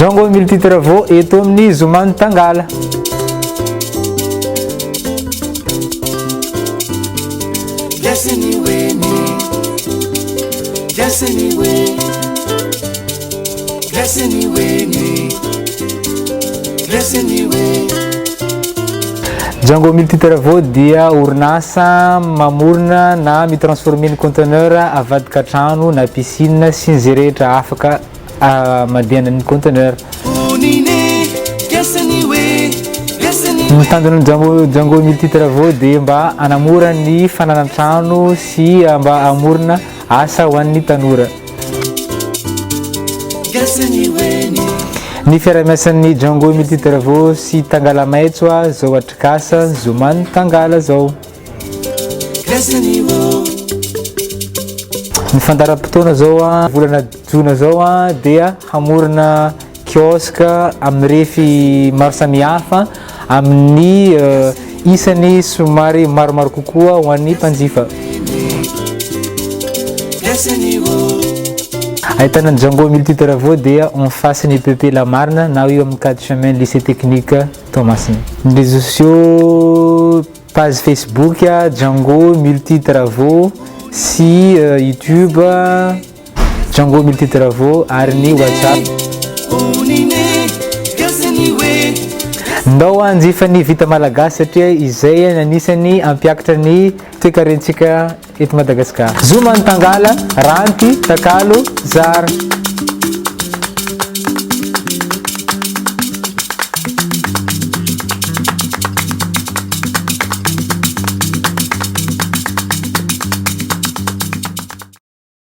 Django Multitravaux eto amin'ny Zomany Tangala. Django Multitravaux dia orinasa mamorona na mitransformer ny conteneur avadika trano na piscine sy ny zay rehetra afaka mandehanan'ny conteneur. Mitandrina Django Multitravaux dia mba hanamora ny fananan-trano sy mba hamorona asa ho an'ny tanora. Ny fiara-miasan'ny Django Multitravaux sy Tangala Maitso zao Atrikasa Zomany Tangala zao. Ny fandaram-potoana zao volana jona zao dia hamorona kiosque amin'ny refy maro samihafa amin'ny isany somary maromaro kokoa ho an'ny mpanjifa. Ahitana Django Multitravaux dia en face ny PP La Marne na eo amin'ny 4 chemin lycée technique Thomasine. Ny réseaux sociaux page Facebook Django Multitravaux sy YouTube Django Multitravaux ary ny WhatsApp. Ndao anjifa ny vita malagasy satria izay anisany ampiakatra ny toekarentsika eto Madagasikara. Zomany Tangala, Ranty, Takalo, Zara.